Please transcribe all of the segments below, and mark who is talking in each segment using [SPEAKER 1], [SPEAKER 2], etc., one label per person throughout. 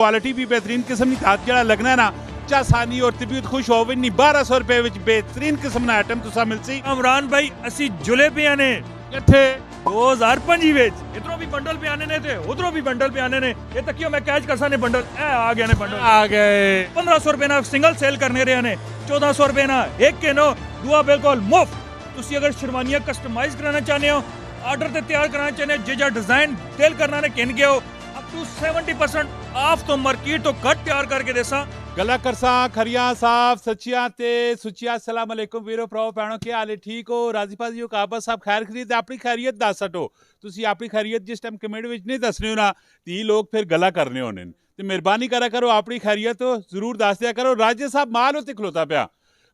[SPEAKER 1] Quality भी बेहतरीन किस्म की हाथ जड़ा लगना ना आसानी और तबीयत खुश होवे नहीं 1200 रुपए विच बेहतरीन किस्म ਦਾ ਆਈਟਮ ਤੁਸੀਂ ਮਿਲ ਸੀ
[SPEAKER 2] ਇਮਰਾਨ ਭਾਈ ਅਸੀਂ ਜੁਲੇ ਪਿਆ ਨੇ
[SPEAKER 1] ਕਿੱਥੇ
[SPEAKER 2] 2025 ਵਿੱਚ ਇਧਰੋਂ ਵੀ ਬੰਡਲ ਪਿਆਨੇ ਨੇ ਤੇ ਉਧਰੋਂ ਵੀ ਬੰਡਲ ਪਿਆਨੇ ਨੇ ਇਹ ਤੱਕਿਓ ਮੈਂ ਕੈਚ ਕਰਸਾ ਨੇ ਬੰਡਲ ਇਹ ਆ ਗਏ ਨੇ ਬੰਡਲ
[SPEAKER 1] ਆ ਗਏ
[SPEAKER 2] 1500 ਰੁਪਏ ਨਾਲ ਸਿੰਗਲ ਸੇਲ ਕਰਨੇ ਰਹੇ ਨੇ 1400 ਰੁਪਏ ਨਾਲ ਇੱਕ ਕੇ ਨੋ ਦੁਆ ਬਿਲਕੁਲ ਮੁਫਤ ਤੁਸੀਂ ਅਗਰ ਸ਼ਰਮਾਨੀਆਂ ਕਸਟਮਾਈਜ਼ ਕਰਾਉਣਾ ਚਾਹੁੰਦੇ ਹੋ ਆਰਡਰ ਤੇ ਤਿਆਰ ਕਰਾਉਣਾ ਚਾਹੁੰਦੇ ਹੋ ਜਿਹੜਾ ਡਿਜ਼ਾਈਨ ਦਿਲ ਕਰਨਾ ਨੇ ਕਿਨ ਕੇ ਹੋ ਅਪ ਟੂ 70% ਆਫ ਤੋਂ ਮਾਰਕੀਟ ਤੋਂ ਘੱਟ ਤਿਆਰ ਕਰਕੇ ਦੇਸਾਂ
[SPEAKER 1] गला करसा खरिया साफ सचिया ते सुचिया अस्सलाम वालेकुम वीरो भराओ भैणो की हाल है ठीक हो राजी पाजी हो काबा साहब खैर खरीद अपनी खैरियत दस हटो तुसी अपनी खैरियत जिस टाइम कमेंट विच नहीं दसने हो ना ती लोग फिर गला करने होने ते मेहरबानी करा करो अपनी खैरियत जरूर दस दिया करो राजे साहब माल उत्ते खलोता पिया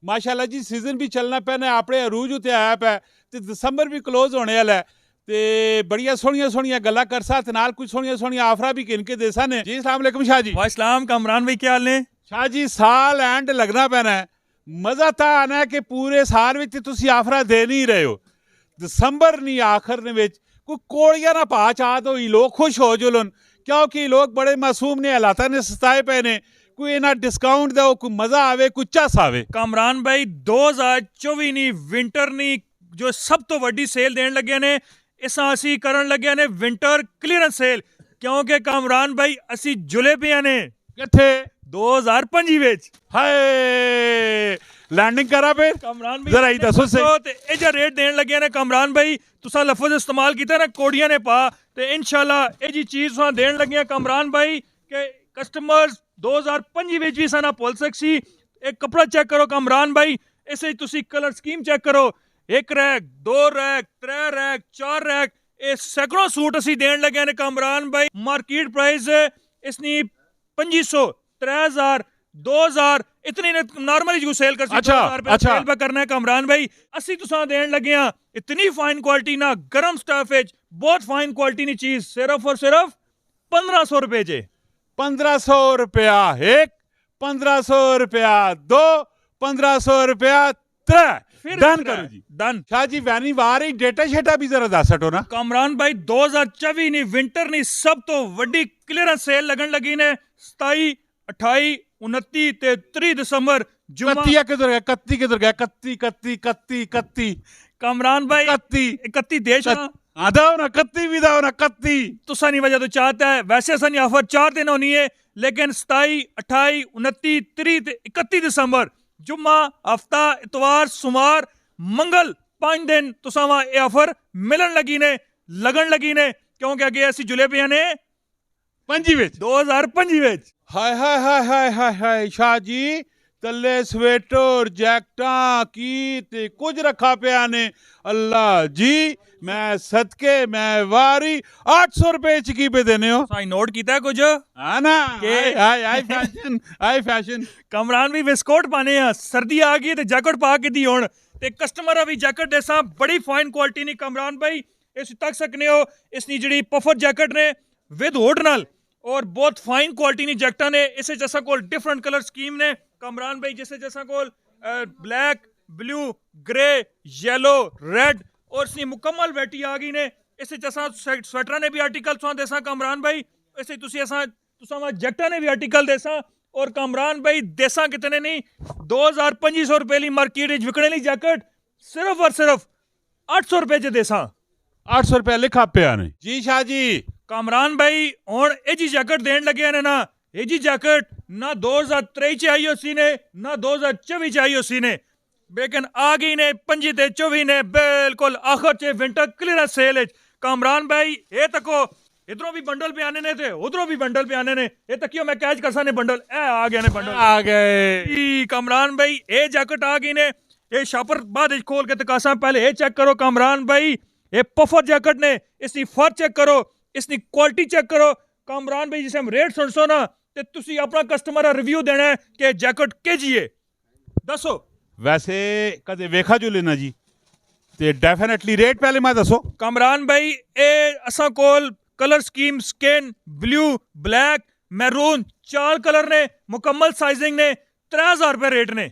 [SPEAKER 1] माशाअल्लाह जी सीजन भी चलना पैना अपने अरूज उत्ते आया पिया ते दिसंबर भी क्लोज होने वाला है ਤੇ ਬੜੀਆਂ ਸੋਹਣੀਆਂ ਗੱਲਾਂ ਕਰਸਾ ਤੇ ਨਾਲ ਕੁਝ ਸੋਹਣੀਆਂ ਆਫਰਾਂ ਵੀ ਕਿਨ ਕੇ ਦੇਸਾਂ ਨੇ ਜੀ अस्सलाम वालेकुम शाह जी
[SPEAKER 2] वाह इस्लाम कामरान भाई क्या हाल ने
[SPEAKER 1] शाह जी साल एंड लगना पैना है मज़ा ਤਾਂ ਆਣਾ ਕਿ ਪੂਰੇ ਸਾਲ ਵਿੱਚ ਤੁਸੀਂ ਆਫਰਾਂ ਦੇ ਨਹੀਂ ਰਹੇ ਹੋ ਦਸੰਬਰ ਨਹੀਂ ਆਖਰ ਦੇ ਵਿੱਚ ਕੋਈ ਕੋੜੀਆਂ ਨਾ ਪਾ ਚਾਹਤ ਹੋਈ ਲੋਕ ਖੁਸ਼ ਹੋ ਜੁਲਨ ਕਿਉਂਕਿ ਲੋਕ ਬੜੇ ਮਾਸੂਮ ਨੇ ਹਾਲਾਤਾਂ ਨੇ ਸਤਾਏ ਪਏ ਨੇ ਕੋਈ ਇਹਨਾਂ ਡਿਸਕਾਊਂਟ ਦਿਓ ਕੋਈ ਮਜ਼ਾ ਆਵੇ ਕੋਈ ਚੱਸ ਆਵੇ
[SPEAKER 2] ਕਾਮਰਾਨ ਭਾਈ 2024 ਨਹੀਂ ਵਿੰਟਰ ਨਹੀਂ ਜੋ ਸਭ ਤੋਂ ਵੱਡੀ ਸੇਲ ਦੇਣ ਲੱਗੇ ਨੇ ਇਸਾਂ ਅਸੀਂ ਕਰਨ ਲੱਗਿਆ ਨੇ ਵਿੰਟਰ ਕਲੀਅਰੈਂਸ ਸੇਲ ਕਿਉਂਕਿ ਕਾਮਰਾਨ ਭਾਈ ਅਸੀਂ ਜੁਲੇ ਪਿਆ ਨੇ
[SPEAKER 1] ਕਿੱਥੇ
[SPEAKER 2] 2025 ਵਿੱਚ
[SPEAKER 1] ਹਾਏ ਲੈਂਡਿੰਗ ਕਰਾ ਫੇਰ
[SPEAKER 2] ਕਾਮਰਾਨ ਭਾਈ
[SPEAKER 1] ਜ਼ਰਾ ਹੀ ਦੱਸੋ ਸਹੀ
[SPEAKER 2] ਤੇ ਇਹ ਜਿਹੜਾ ਰੇਟ ਦੇਣ ਲੱਗੇ ਨੇ ਕਾਮਰਾਨ ਭਾਈ ਤੁਸੀਂ ਲਫ਼ਜ਼ ਇਸਤੇਮਾਲ ਕੀਤਾ ਨਾ ਕੋੜੀਆਂ ਨੇ ਪਾ ਤੇ ਇਨਸ਼ਾਅੱਲਾ ਇਹ ਜੀ ਚੀਜ਼ ਤੁਸੀਂ ਦੇਣ ਲੱਗੇ ਕਾਮਰਾਨ ਭਾਈ ਕਿ ਕਸਟਮਰਸ 2025 ਵਿੱਚ ਵੀ ਸਾਨਾ ਭੁੱਲ ਸਕਸੀ ਇਹ ਕਪੜਾ ਚੈੱਕ ਕਰੋ ਕਾਮਰਾਨ ਭਾਈ ਇਸੇ ਤੁਸੀਂ ਕਲਰ ਸਕੀਮ ਚੈੱਕ ਕਰੋ एक रैक दो रैक त्रै रैक चार रैक ये सैकड़ों सूट असी देन लगे ने कामरान भाई मार्केट प्राइस इसनी 2500 3000 2000 इतनी नॉर्मली जो सेल कर
[SPEAKER 1] अच्छा,
[SPEAKER 2] 2000 रुपए
[SPEAKER 1] अच्छा।
[SPEAKER 2] सेल पे करना है कामरान भाई असी तुसा देन लगे हैं इतनी फाइन क्वालिटी ना गर्म स्टफ है बहुत फाइन क्वालिटी नी चीज सिर्फ और सिर्फ 1500 रुपए जे
[SPEAKER 1] 1500 रुपया एक 1500 रुपया दो 1500 रुपया त्रै डन करो जी
[SPEAKER 2] डन
[SPEAKER 1] शाह जी वैनी वार ही डेटा शेटा भी जरा दस हटो ना
[SPEAKER 2] कामरान भाई 2024 नहीं विंटर नहीं सब तो वड्डी क्लीयरेंस सेल लगन लगी ने 27 28 29 ते 30 दिसंबर जुम्मा
[SPEAKER 1] 31 किधर गया 31 किधर गया 31
[SPEAKER 2] कामरान भाई 31 देश ना
[SPEAKER 1] आधा ना 31 भी दाओ ना 31
[SPEAKER 2] तुसा नहीं वजह तो चाहता है वैसे सनी ऑफर 4 दिन होनी है लेकिन 27 28 29 30 ते 31 दिसंबर जुम्मा हफ्ता इतवार सुमार मंगल 5 दिन तुसा ये ऑफर मिलन लगी ने लगन लगी ने क्योंकि अगे असी जुले पे ने 2025 ਵਿੱਚ
[SPEAKER 1] हाय हाय हाय हाय हाय हाय शाह जी तले स्वेटर जैकटां की ते कुछ रखा पिया ने अल्लाह जी मैं सदके मैं वारी 800 रुपए च की पे देने हो
[SPEAKER 2] साई नोट कीता कुछ
[SPEAKER 1] हाँ ना हाय फैशन
[SPEAKER 2] कमरान भी विस्कोट पाने हैं सर्दी आ गई ते जैकेट पा के दी हुण ते कस्टमर भी जैकेट देसा बड़ी फाइन क्वालिटी नी कमरान भाई इस तक सकने हो इसनी जड़ी पफर जैकेट ने विद हुड नाल और बहुत फाइन क्वालिटी नी जैकटा ने इसे जैसा कोल डिफरेंट कलर स्कीम ने कमरान भाई जैसे जैसा coal black blue grey yellow red और इसकी मुकम्मल वैरायटी आ गई ने इसे जैसा स्वेटर ने भी आर्टिकल सुना देसा कमरान भाई इसे तुसी ऐसा तुसा जैकटा ने भी आर्टिकल देसा और कमरान भाई देसा कितने नहीं 2500 रुपए ली मार्केट विकने ली जैकेट सिर्फ और सिर्फ 800 रुपए च देसा
[SPEAKER 1] 800 रुपया लिखा पिया ने जी शाह जी
[SPEAKER 2] कामरान भाई हुण ए जी जैकेट देन लगे ने ना ए जी जैकेट ना 2023 च आई सी ने ना 2024 च आई सी ने लेकिन आ गई ने 25 ते 24 ने बिल्कुल आखिर च विंटर क्लीयरेंस सेल कामरान भाई ये तको इधरों भी बंडल पे आने ने थे उधरों भी बंडल पे आने ने ये तकियो मैं कैच करसा ने बंडल ए आ गए ने बंडल
[SPEAKER 1] आ गए
[SPEAKER 2] कामरान भाई ये जैकेट आ गई ने ये शॉपर बाद खोल के तकासा पहले ये चेक करो कामरान भाई ये पफर जैकेट ने इसकी फर चेक करो इसकी क्वालिटी चेक करो कामरान भाई जिसे हम रेट सुनसो ना ते तुसी अपना कस्टमर रिव्यू देना है कि जैकेट के जी है दसो
[SPEAKER 1] वैसे कदे वेखा जो लेना जी ते डेफिनेटली रेट पहले मैं दसो
[SPEAKER 2] कामरान भाई ए असा coal colour scheme skin blue black maroon 4 colour ने मुकम्मल साइजिंग ने 3000 रुपए रेट ने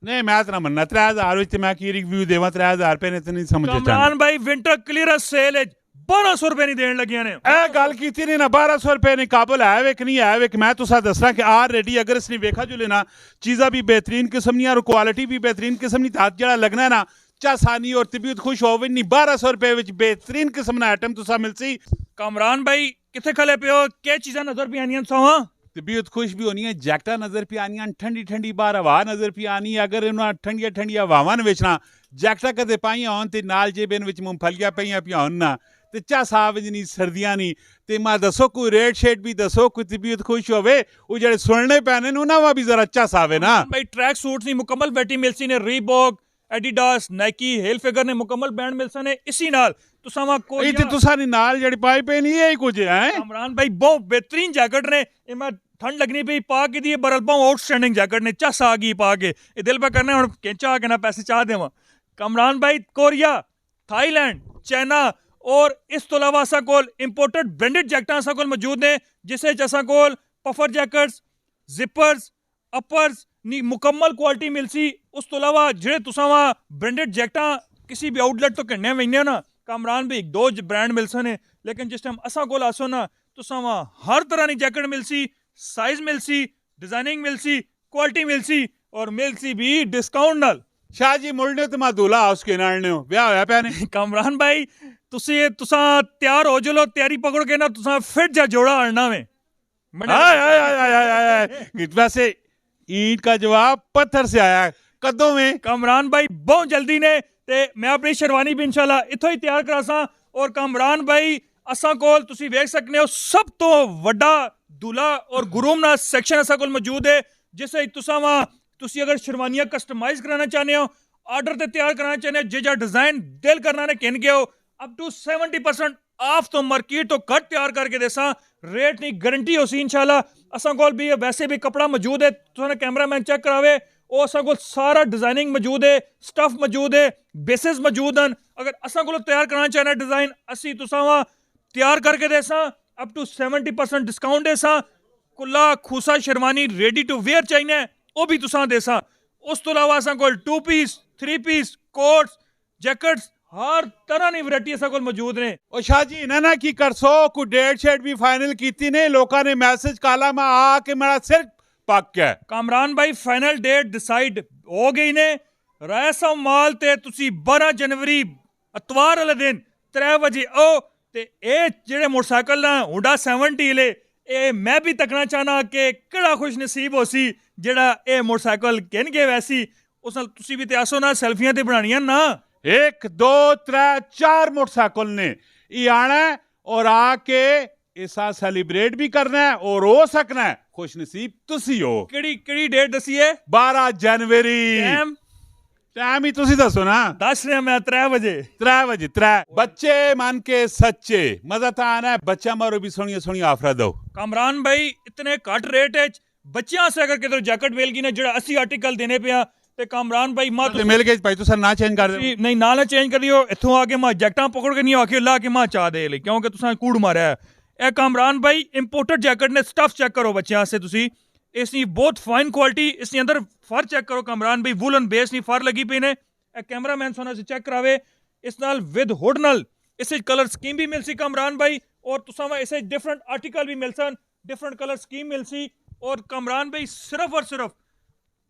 [SPEAKER 1] नहीं मैं तो ना मनना 3000 विच मैं की रिव्यू देवा 3000 रुपए ने तो नहीं समझ
[SPEAKER 2] कामरान भाई विंटर क्लीयरेंस सेल है 1200 ਰੁਪਏ ਨਹੀਂ ਦੇਣ ਲੱਗੀਆਂ ਨੇ
[SPEAKER 1] ਇਹ ਗੱਲ ਕੀਤੀ ਨਹੀਂ ਨਾ 1200 ਰੁਪਏ ਨੇ ਕਾਬਲ ਹੈ ਵੇ ਕਿ ਨਹੀਂ ਹੈ ਵੇ ਕਿ मैं तुसा दसना कि ऑलरेडी अगर इसने वेखा जो लेना चीज़ा भी बेहतरीन किस्म नी और क्वालिटी भी बेहतरीन किस्म नी हाथ जड़ा लगना है ना चासानी और तबीयत खुश होवे नहीं 1200 रुपए विच बेहतरीन किस्म ना आइटम तुसा मिलसी
[SPEAKER 2] कामरान भाई किथे खले पियो के चीज़ां नजर भी आनियां सवा
[SPEAKER 1] तबीयत खुश भी होनी है जैकटा नजर पी आनी ठंडी ठंडी बाहर हवा नजर पी आनी अगर इन्होंने ठंडिया ठंडिया हवावां वेचना जैकटा कदे पाइयां होन ते नाल जेबेन विच मूंगफलियां पईयां पियां होन ना ते चा साहब नहीं सर्दियां नहीं ते मैं दसो कोई रेट शेट भी दसो कोई तबीयत खुश होवे वो जेड़े सुनने पैने नु ना भी जरा अच्छा सावे ना
[SPEAKER 2] भाई ट्रैक सूट्स नी मुकम्मल वैरायटी मिलसी ने Reebok Adidas Nike hello figure ने मुकम्मल बैंड मिलसा ने इसी नाल तुसावा कोई
[SPEAKER 1] ते तुसा नी नाल जेड़ी पाई पे नहीं यही कुछ है
[SPEAKER 2] कामरान भाई बहुत बेहतरीन जैकेट ने ए मैं ठंड लगनी पई पा के दी बरल पाऊं आउटस्टैंडिंग जैकेट ने चस आ गई पा के ए दिल पे करना हुन केंचा के ना पैसे चाह देवा कामरान भाई कोरिया थाईलैंड चाइना और इस तो अलावा असा कोल इंपोर्टेड ब्रांडेड जैकटां असा कोल मौजूद ने जिसे च असा कोल पफर जैकेट्स जिपर्स अपर्स नी मुकम्मल क्वालिटी मिलसी उस तो अलावा जेड़े तुसां वा ब्रांडेड जैकटां किसी भी आउटलेट तो कन्ने वेने ना कामरान भी एक दो ब्रांड मिलसे ने लेकिन जिस टाइम असा कोल आसो ना तुसां वा हर तरह दी जैकेट मिलसी साइज मिलसी डिजाइनिंग मिलसी क्वालिटी मिलसी और मिलसी भी डिस्काउंट नाल
[SPEAKER 1] शाह जी मुड़ने ते मादूला हाउस के नालने हो ब्याह होया पिया ने
[SPEAKER 2] कामरान भाई तुसा तैयार हो जलो तैयारी पकड़ के ना तुसा फिट जा जोड़ा आना में
[SPEAKER 1] आय आय आय आय आय वैसे ईंट का जवाब पत्थर से आया कदों में
[SPEAKER 2] कामरान भाई बहुत जल्दी ने ते मैं अपनी शेरवानी भी इंशाल्लाह इथों ही तैयार करासा और कामरान भाई असा कोल तुसी वेख सकने हो सब तो वड्डा दूल्हा और गुरूम ना सेक्शन असा कोल मौजूद है जिसे तुसा वा तुसी अगर शेरवानियां कस्टमाइज कराना चाहते हो ऑर्डर ते तैयार कराना चाहते हो जे डिजाइन दिल करना ने किन गए हो अप टू 70% ऑफ तो मार्केट तो घट तैयार करके देसा रेट नहीं गारंटी हो सी इंशाल्लाह असा कोल भी वैसे भी कपड़ा मौजूद है तुसां कैमरामैन चेक करावे ਉਹ ਅਸਾਂ ਕੋਲ ਸਾਰਾ ਡਿਜ਼ਾਈਨਿੰਗ ਮੌਜੂਦ ਹੈ ਸਟਫ ਮੌਜੂਦ ਹੈ ਬੇਸਿਸ ਮੌਜੂਦ ਹਨ ਅਗਰ ਅਸਾਂ ਕੋਲ ਤਿਆਰ ਕਰਨਾ ਚਾਹਨਾ ਡਿਜ਼ਾਈਨ ਅਸੀਂ ਤੁਸਾਂ ਵਾ ਤਿਆਰ ਕਰਕੇ ਦੇਸਾਂ ਅਪ ਟੂ 70% ਡਿਸਕਾਊਂਟ ਦੇਸਾਂ ਕੁੱਲਾ ਖੂਸਾ ਸ਼ਰਵਾਨੀ ਰੈਡੀ ਟੂ ਵੇਅਰ ਚਾਹੀਨਾ ਉਹ ਵੀ ਤੁਸਾਂ ਦੇਸਾਂ ਉਸ ਤੋਂ ਇਲਾਵਾ ਅਸਾਂ ਕੋਲ 2 ਪੀਸ 3 ਪੀਸ ਕੋਟਸ ਜੈਕਟਸ ਹਰ ਤਰ੍ਹਾਂ ਦੀ ਵੈਰਾਈਟੀ ਅਸਾਂ ਕੋਲ ਮੌਜੂਦ ਨੇ
[SPEAKER 1] ਉਹ ਸ਼ਾਹ ਜੀ ਇਹਨਾਂ ਨਾ ਕੀ ਕਰਸੋ ਕੋਈ ਡੇਟ ਸ਼ੇਟ ਵੀ ਫਾਈਨਲ ਕੀਤੀ ਨੇ ਲੋਕਾਂ ਨੇ ਮੈਸੇਜ ਕਾਲਾ ਮੈਂ ਆ ਕੇ ਮੇਰਾ ਸਿਰ ਪੱਕ ਹੈ
[SPEAKER 2] ਕਾਮਰਾਨ ਭਾਈ ਫਾਈਨਲ ਡੇਟ ਡਿਸਾਈਡ ਹੋ ਗਈ ਨੇ ਰੈਸਾ ਮਾਲ ਤੇ ਤੁਸੀਂ 12 ਜਨਵਰੀ ਇਤਵਾਰ ਵਾਲੇ ਦਿਨ 3 ਵਜੇ ਆਓ ਤੇ ਇਹ ਜਿਹੜੇ ਮੋਟਰਸਾਈਕਲ ਨਾ ਹੁੰਡਾ 70 ਲੈ ਇਹ ਮੈਂ ਵੀ ਤੱਕਣਾ ਚਾਹਨਾ ਕਿ ਕਿਹੜਾ ਖੁਸ਼ ਨਸੀਬ ਹੋਸੀ ਜਿਹੜਾ ਇਹ ਮੋਟਰਸਾਈਕਲ ਕਿਨਗੇ ਵੈਸੀ ਉਸ ਨਾਲ ਤੁਸੀਂ ਵੀ ਤੇ ਆਸੋ ਨਾ ਸੈਲਫੀਆਂ ਤੇ ਬਣਾਣੀਆਂ ਨਾ
[SPEAKER 1] 1 2 3 4 मोटरसाइकिल ने ये आना है और आके ऐसा सेलिब्रेट भी करना है और हो सकना है खुश नसीब तुसी हो
[SPEAKER 2] ਕਿਹੜੀ ਡੇਟ ਦਸੀਏ
[SPEAKER 1] 12 जनवरी टाइम ही तुसी दसो ना
[SPEAKER 2] ਦੱਸ ਰਿਹਾ ਮੈਂ 3 ਵਜੇ
[SPEAKER 1] 3 बजे 3 बच्चे मन के सच्चे मजा तो आना है बच्चा मारो भी सोनिया सोनिया ऑफर दो
[SPEAKER 2] कामरान भाई इतने घट रेट है बच्चियां से अगर किधर जैकेट मिल गई ना ਜਿਹੜਾ ਅਸੀਂ ਆਰਟੀਕਲ ਦੇਣੇ ਪਿਆ ਤੇ ਕਾਮਰਾਨ ਭਾਈ ਮਾਂ
[SPEAKER 1] ਤੇ ਮਿਲ ਗਏ ਭਾਈ ਤੁਸੀਂ ਨਾ ਚੇਂਜ ਕਰ ਦਿਓ
[SPEAKER 2] ਨਹੀਂ ਨਾ ਚੇਂਜ ਕਰ ਦਿਓ ਇੱਥੋਂ ਆ ਕੇ ਮਾਂ ਜੈਕਟਾਂ ਪਕੜ ਕੇ ਨਹੀਂ ਆ ਕੇ ਲਾ ਕੇ ਮਾਂ ਚਾਹ ਦੇ ਲਈ ਕਿਉਂਕਿ ਤੁਸੀਂ ਕੂੜ ਮਾਰਿਆ ਇਹ ਕਾਮਰਾਨ ਭਾਈ ਇੰਪੋਰਟਡ ਜੈਕਟ ਨੇ ਸਟਫ ਚੈੱਕ ਕਰੋ ਬੱਚਿਆਂ ਵਾਸਤੇ ਤੁਸੀਂ ਇਸ ਦੀ ਬਹੁਤ ਫਾਈਨ ਕੁਆਲਿਟੀ ਇਸ ਦੇ ਅੰਦਰ ਫਰ ਚੈੱਕ ਕਰੋ ਕਾਮਰਾਨ ਭਾਈ ਵੂਲਨ ਬੇਸ ਨਹੀਂ ਫਰ ਲੱਗੀ ਪਈ ਨੇ ਇਹ ਕੈਮਰਾਮੈਨ ਸੋਨਾ ਸੇ ਚੈੱਕ ਕਰਾਵੇ ਇਸ ਨਾਲ ਵਿਦ ਹੁੱਡ ਨਾਲ ਇਸ ਵਿੱਚ ਕਲਰ ਸਕੀਮ ਵੀ ਮਿਲ ਸੀ ਕਾਮਰਾਨ ਭਾਈ ਔਰ ਤੁਸੀਂ ਇਸ ਵਿੱਚ ਡਿਫਰੈਂਟ ਆਰਟੀਕਲ ਵੀ ਮਿਲ ਸਨ ਡਿਫਰੈਂਟ ਕਲਰ ਸਕੀਮ ਮਿਲ ਸੀ ਔਰ ਕਾਮਰਾਨ ਭਾਈ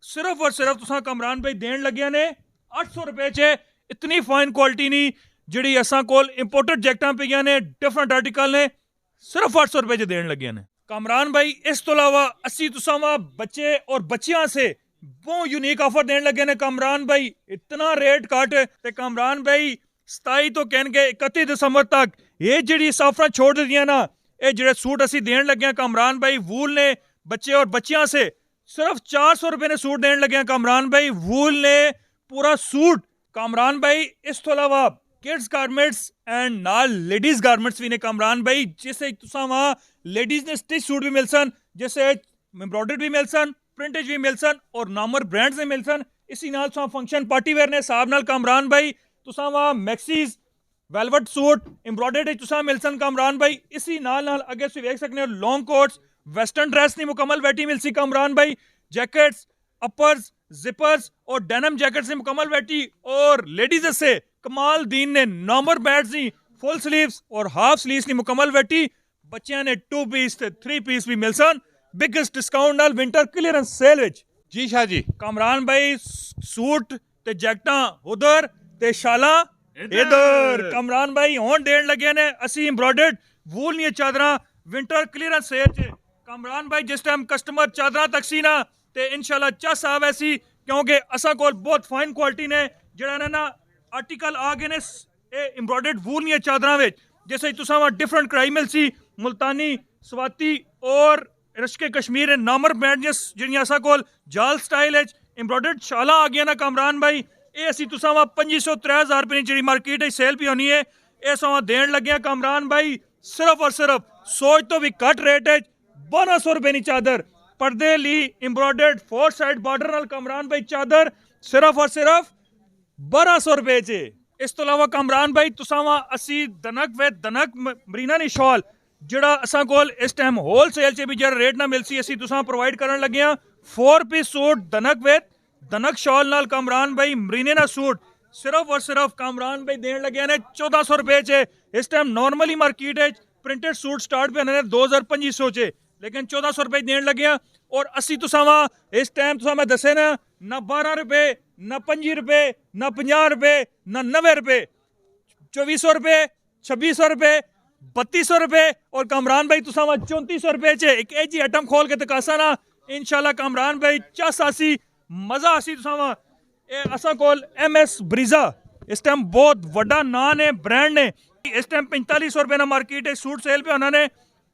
[SPEAKER 2] ਸਿਰਫ ਔਰ ਸਿਰਫ ਤੁਸੀਂ ਕਾਮਰਾਨ ਭਾਈ ਦੇਣ ਲੱਗਿਆ ਨੇ 800 ਰੁਪਏ 'ਚ ਇਤਨੀ ਫਾਈਨ ਕੁਆਲਿਟੀ ਨਹੀਂ ਜਿਹੜੀ ਅਸਾਂ ਕੋਲ ਇੰਪੋਰਟਡ ਜੈਕਟਾਂ ਪਈਆਂ ਨੇ ਡਿਫਰੈਂਟ ਆਰਟੀਕਲ ਨੇ ਸਿਰਫ 800 ਰੁਪਏ 'ਚ ਦੇਣ ਲੱਗਿਆ ਨੇ ਕਾਮਰਾਨ ਭਾਈ ਇਸ ਤੋਂ ਇਲਾਵਾ ਅਸੀਂ ਤੁਸਾਂ ਬੱਚੇ ਔਰ ਬੱਚਿਆਂ ਸੇ ਬਹੁਤ ਯੂਨੀਕ ਆਫਰ ਦੇਣ ਲੱਗੇ ਨੇ ਕਾਮਰਾਨ ਭਾਈ ਇਤਨਾ ਰੇਟ ਘੱਟ ਤੇ ਕਾਮਰਾਨ ਭਾਈ 27 ਤੋਂ ਕਹਿਣਗੇ 31 ਦਸੰਬਰ ਤੱਕ ਇਹ ਜਿਹੜੀ ਆਫਰਾਂ ਛੋੜ ਦਿੱਤੀਆਂ ਨਾ ਇਹ ਜਿਹੜੇ ਸੂਟ ਅਸੀਂ ਦੇਣ ਲੱਗੇ ਕਾਮਰਾਨ ਭਾਈ ਵੂਲ ਨੇ ਬੱਚੇ ਔਰ ਬੱਚਿਆਂ ਸੇ सिर्फ 400 रुपए ने सूट देने लगे कामरान भाई वूल ने पूरा सूट कामरान भाई इस तो अलावा किड्स गारमेंट्स एंड नाल लेडीज गारमेंट्स भी ने कामरान भाई जिसे तुसा वहाँ लेडीज ने स्टिच सूट भी मिल सन जैसे एम्ब्रॉयडर्ड भी मिल सन प्रिंटेज भी मिल सन और नामर ब्रांड्स ने मिल सन इसी नाल तुसा फंक्शन पार्टी वेयर ने हिसाब नाल कामरान भाई तुसा वहाँ मैक्सीज वेलवेट सूट एम्ब्रॉयडर्ड तुसा मिल सन कामरान भाई इसी नाल अगे तुसीं वेख सकते हो लॉन्ग कोट्स वेस्टर्न ड्रेस की मुकम्मल वैरायटी मिल सी कामरान भाई जैकेट्स अपर्स जिपर्स और डेनिम जैकेट्स की मुकम्मल वैरायटी और लेडीज से कमाल दीन ने नॉर्मल बैट्स की ਫੁੱਲ ਸਲੀਵਸ ਔਰ ਹਾਫ ਸਲੀਵਸ ਦੀ ਮੁਕੰਮਲ ਵੈਰਾਈਟੀ ਬੱਚਿਆਂ ਨੇ 2 ਪੀਸ ਤੇ 3 ਪੀਸ ਵੀ ਮਿਲ ਸਨ ਬਿਗੇਸਟ ਡਿਸਕਾਊਂਟ ਨਾਲ ਵਿੰਟਰ ਕਲੀਅਰੈਂਸ ਸੇਲ ਵਿੱਚ
[SPEAKER 1] ਜੀ ਸ਼ਾਹ ਜੀ
[SPEAKER 2] ਕਾਮਰਾਨ ਭਾਈ ਸੂਟ ਤੇ ਜੈਕਟਾਂ ਉਧਰ ਤੇ ਸ਼ਾਲਾਂ ਇਧਰ ਕਾਮਰਾਨ ਭਾਈ ਹੁਣ ਦੇਣ ਲੱਗੇ ਨੇ ਅਸੀਂ ਐਮਬ੍ਰੋਇਡਰਡ ਵੂਲ ਦੀਆਂ ਚਾਦਰਾਂ ਵਿੰਟਰ ਕਲੀਅਰੈਂਸ ਸੇਲ 'ਚ ਕਾਮਰਾਨ ਭਾਈ ਜਿਸ ਟਾਈਮ ਕਸਟਮਰ ਚਾਦਰਾਂ ਤਕਸੀਨਾ ਤੇ ਇਨਸ਼ਾਅੱਲਾ ਚੱਸ ਆਵੇ ਸੀ ਕਿਉਂਕਿ ਅਸਾਂ ਕੋਲ ਬਹੁਤ ਫਾਈਨ ਕੁਆਲਿਟੀ ਨੇ ਜਿਹੜਾ ਨਾ ਆਰਟੀਕਲ ਆ ਗਏ ਨੇ ਇਹ ਐਮਬ੍ਰੋਇਡਰਡ ਵੂਲ ਦੀਆਂ ਚਾਦਰਾਂ ਵਿੱਚ ਜਿਸ ਵਿੱਚ ਤੁਸਾਂ ਵਾ ਡਿਫਰੈਂਟ ਕਢਾਈ ਮਿਲ ਸੀ ਮੁਲਤਾਨੀ ਸਵਾਤੀ ਔਰ ਰਸ਼ਕੇ ਕਸ਼ਮੀਰ ਨਾਮਰ ਬ੍ਰਾਂਡ ਜਿਹੜੀਆਂ ਅਸਾਂ ਕੋਲ ਜਾਲ ਸਟਾਈਲ ਵਿੱਚ ਐਮਬ੍ਰੋਇਡਰਡ ਸ਼ਾਲਾਂ ਆ ਗਈਆਂ ਨਾ ਕਾਮਰਾਨ ਭਾਈ ਇਹ ਅਸੀਂ ਤੁਸਾਂ ਵਾ 2500-3000 ਰੁਪਏ ਦੀ ਜਿਹੜੀ ਮਾਰਕੀਟ ਵਿੱਚ ਸੇਲ ਵੀ ਹੋਣੀ ਹੈ ਇਹ ਸਮਾਂ ਦੇਣ ਲੱਗਿਆ ਕਾਮਰਾਨ ਭਾਈ ਸਿਰਫ ਔਰ ਸਿਰਫ ਸੋਚ ਤੋਂ ਵੀ ਘੱਟ ਰੇਟ ਵਿੱਚ 1200 ਰੁਪਏ ਦੀ ਚਾਦਰ ਪਰਦੇ ਲਈ ਐਮਬ੍ਰੋਇਡਰਡ 4 ਸਾਈਡ ਬਾਰਡਰ ਨਾਲ ਕਾਮਰਾਨ ਭਾਈ ਚਾਦਰ ਸਿਰਫ ਔਰ ਸਿਰਫ 1200 ਰੁਪਏ 'ਚ ਇਸ ਤੋਂ ਇਲਾਵਾ ਕਾਮਰਾਨ ਭਾਈ ਤੁਸਾਂ ਵਾ ਅਸੀਂ ਦਨਕ ਮਰੀਨਾ ਨੀ ਸ਼ਾਲ ਜਿਹੜਾ ਅਸਾਂ ਕੋਲ ਇਸ ਟਾਈਮ ਹੋਲਸੇਲ 'ਚ ਵੀ ਜਿਹੜਾ ਰੇਟ ਨਾ ਮਿਲ ਸੀ ਅਸੀਂ ਤੁਸਾਂ ਪ੍ਰੋਵਾਈਡ ਕਰਨ ਲੱਗੇ ਹਾਂ 4 ਪੀਸ ਸੂਟ ਦਨਕ ਸ਼ਾਲ ਨਾਲ ਕਾਮਰਾਨ ਭਾਈ ਮਰੀਨੇ ਦਾ ਸੂਟ ਸਿਰਫ ਔਰ ਸਿਰਫ ਕਾਮਰਾਨ ਭਾਈ ਦੇਣ ਲੱਗੇ ਨੇ 1400 ਰੁਪਏ 'ਚ ਇਸ ਟਾਈਮ ਨਾਰਮਲੀ ਮਾਰਕੀਟ ਵਿੱਚ ਪ੍ਰਿੰਟਡ ਸੂਟ ਸਟਾਰਟ ਪੇ ਨੇ 2500 'ਚ ਲੇਕਿਨ 1400 ਰੁਪਏ ਦੇਣ ਲੱਗੇ ਹਾਂ ਔਰ ਅਸੀਂ ਤੁਸਾਂ ਵਾ ਇਸ ਟਾਈਮ ਤੁਸਾਂ ਮੈਂ ਦੱਸੇ ਨਾ 12 ਰੁਪਏ ਨਾ 5 ਰੁਪਏ ਨਾ 50 ਰੁਪਏ ਨਾ 90 ਰੁਪਏ 2400 ਰੁਪਏ 2600 ਰੁਪਏ 3200 ਰੁਪਏ और कामरान भाई तुसा 3400 रुपए च एक जी आइटम खोल के तकासा ना इंशाल्लाह कामरान भाई चस आसी मजा आसी तुसा असा कोल MS ब्रीजा इस टाइम बहुत वड्डा नाम है ब्रांड ने इस टाइम 4500 रुपए ना मार्केट सूट सेल पे उन्होंने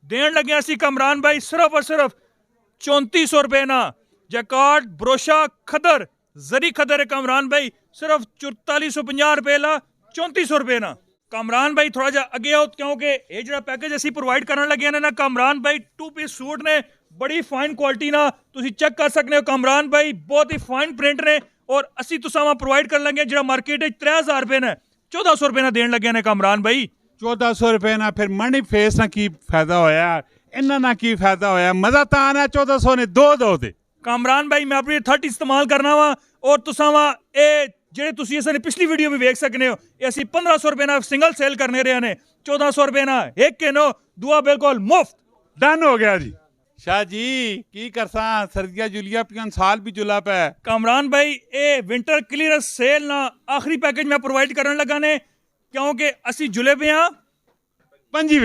[SPEAKER 2] देन लगे सी कामरान भाई सिर्फ और सिर्फ 3400 रुपए ना जैकार्ड ब्रोशा खदर जरी खदर है कामरान भाई सिर्फ 4450 रुपए ला 3400 रुपए ना ਕਾਮਰਾਨ ਭਾਈ ਥੋੜਾ ਜਿਹਾ ਅੱਗੇ ਆਓ ਕਿਉਂਕਿ ਇਹ ਜਿਹੜਾ ਪੈਕੇਜ ਅਸੀਂ ਪ੍ਰੋਵਾਈਡ ਕਰਨ ਲੱਗੇ ਨੇ ਨਾ ਕਾਮਰਾਨ ਭਾਈ 2 ਪੀਸ ਸੂਟ ਨੇ ਬੜੀ ਫਾਈਨ ਕੁਆਲਿਟੀ ਨਾਲ ਤੁਸੀਂ ਚੈੱਕ ਕਰ ਸਕਦੇ ਹੋ ਕਾਮਰਾਨ ਭਾਈ ਬਹੁਤ ਹੀ ਫਾਈਨ ਪ੍ਰਿੰਟ ਨੇ ਔਰ ਅਸੀਂ ਤੁਸਾਂ ਪ੍ਰੋਵਾਈਡ ਕਰਨ ਲੱਗੇ ਜਿਹੜਾ ਮਾਰਕੀਟ ਵਿੱਚ 3000 ਰੁਪਏ ਨੇ 1400 ਰੁਪਏ ਨਾਲ ਦੇਣ ਲੱਗੇ ਨੇ ਕਾਮਰਾਨ ਭਾਈ
[SPEAKER 1] 1400 ਰੁਪਏ ਨਾਲ ਫਿਰ ਮਨੀ ਫੇਸ ਨਾਲ ਕੀ ਫਾਇਦਾ ਹੋਇਆ ਇਹਨਾਂ ਨਾਲ ਕੀ ਫਾਇਦਾ ਹੋਇਆ ਮਜ਼ਾ ਤਾਂ ਆਣਾ 1400 ਨੇ ਦੋ ਤੇ
[SPEAKER 2] ਕਾਮਰਾਨ ਭਾਈ ਮੈਂ ਆਪਣੀ 30 ਇਸਤੇਮਾਲ ਕਰਨਾ ਵਾ ਔਰ ਤੁਸਾਂ ਇਹ ਜਿਹੜੇ ਤੁਸੀਂ ਇਸ ਨੇ ਪਿਛਲੀ ਵੀਡੀਓ ਵੀ ਵੇਖ ਸਕਦੇ ਹੋ ਇਹ ਅਸੀਂ 1500 ਰੁਪਏ ਨਾਲ ਸਿੰਗਲ ਸੇਲ ਕਰਨੇ ਰਹੇ ਨੇ 1400 ਰੁਪਏ ਨਾਲ ਇੱਕ ਕੇ ਨੋ ਦੁਆ ਬਿਲਕੁਲ ਮੁਫਤ
[SPEAKER 1] ਡਨ ਹੋ ਗਿਆ ਜੀ शाह जी की करसा सर्दियां जुलिया पियां साल भी जुला पे
[SPEAKER 2] कामरान भाई ये विंटर क्लीयरेंस सेल ना आखिरी पैकेज मैं प्रोवाइड करने लगा ने क्योंकि असी जुले पे हाँ
[SPEAKER 1] पंजी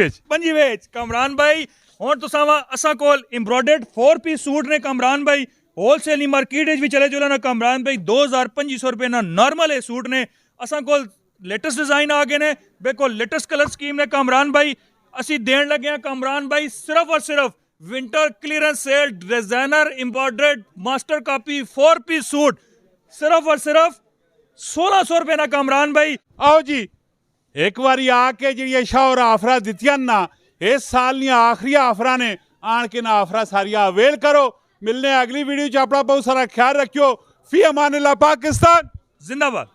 [SPEAKER 1] वेच
[SPEAKER 2] कामरान भाई हुण तुसां असां कोल एम्ब्रॉयडर्ड 4 पीस सूट ने कामरान भाई होलसेल मार्केट भी चले जुला ना कामरान भाई 2500 रुपए ना नॉर्मल है सूट ने असां कोल लेटेस्ट डिजाइन आ गए ने बिल्कुल लेटेस्ट कलर स्कीम ने कामरान भाई असी देन लगे हैं कामरान भाई सिर्फ और सिर्फ winter clearance sale designer embroidered master copy 4 piece suit सिर्फ और सिर्फ 1600 रुपए ना कामरान भाई
[SPEAKER 1] आओ जी एक बारी आके जी शाह आफर दित्तियां ना इस साल दी आखिरी आफर ने आन के ना आफर सारिया अवेल करो मिलने अगली वीडियो च अपना बहुत सारा ख्याल रखियो फी अमान अल्लाह पाकिस्तान
[SPEAKER 2] जिंदाबाद।